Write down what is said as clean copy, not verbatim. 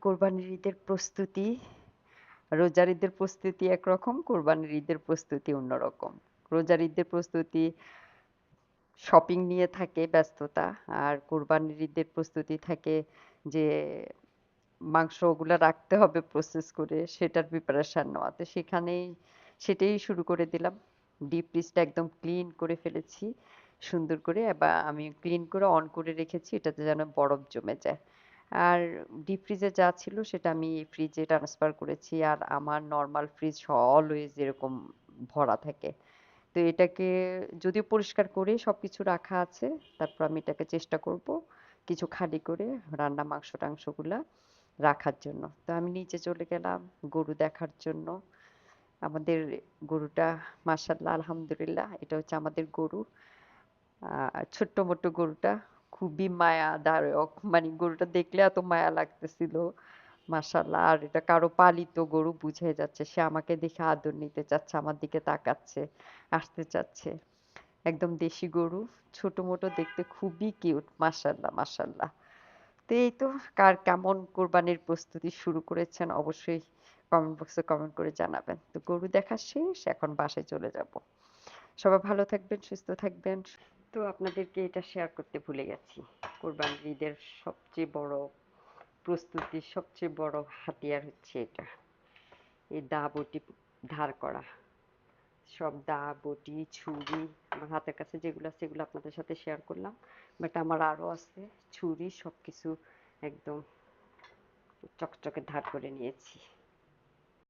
কোরবানির ঈদের প্রস্তুতি, রোজার ঈদের প্রস্তুতি একরকম, কোরবানির ঈদের প্রস্তুতি অন্যরকম। রোজার ঈদের প্রস্তুতি শপিং নিয়ে থাকে ব্যস্ততা, আর কোরবানির ঈদের প্রস্তুতি থাকে যে মাংসগুলা রাখতে হবে প্রসেস করে সেটার প্রিপারেশন নেওয়া। তো সেটাই শুরু করে দিলাম। ডিপ ফ্রিজটা একদম ক্লিন করে ফেলেছি সুন্দর করে, এবার আমি ক্লিন করে অন করে রেখেছি এটাতে যেন বরফ জমে যায়। আর ডিপ ফ্রিজে যা ছিল সেটা আমি ফ্রিজে ট্রান্সফার করেছি, আর আমার নর্মাল ফ্রিজ অলওয়েজ এরকম ভরা থাকে। তো এটাকে যদিও পরিষ্কার করে সবকিছু রাখা আছে, তারপর আমি এটাকে চেষ্টা করব কিছু খালি করে রান্না মাংস টাংসগুলা রাখার জন্য। তো আমি নিচে চলে গেলাম গরু দেখার জন্য। আমাদের গরুটা মাশাআল্লাহ আলহামদুলিল্লাহ, এটা হচ্ছে আমাদের গরু। ছোট্ট মোট্ট গরুটা খুবই মায়াদারক, মানে গরুটা দেখলে এত মায়া লাগতেছিল মাশাআল্লাহ। আর এটা কারো পালিত গরু, বুঝে যাচ্ছে সে আমাকে দেখে আদর নিতে চাচ্ছে, আমার দিকে তাকাচ্ছে, আসতে চাচ্ছে। একদম দেশি গরু, ছোট মোটো দেখতে খুবই কিউট মাশাআল্লাহ মাশাআল্লাহ। তো এই তো, কার কেমন কোরবানির প্রস্তুতি শুরু করেছেন অবশ্যই কমেন্ট বক্সে কমেন্ট করে জানাবেন। তো গরু দেখা শেষ, এখন বাসায় চলে যাব। সবাই ভালো থাকবেন, সুস্থ থাকবেন। তো আপনাদেরকে এটা শেয়ার করতে ভুলে গেছি, কোরবানির ঈদের সবচেয়ে বড় প্রস্তুতির সবচেয়ে বড় হাতিয়ার হচ্ছে এটা, এই দা বটি ধার করা। সব দা বটি ছুরি আমার হাতের কাছে যেগুলো আছে সেগুলো আপনাদের সাথে শেয়ার করলাম, বাট আমার আরো আছে ছুরি, সবকিছু একদম চকচকে ধার করে নিয়েছি।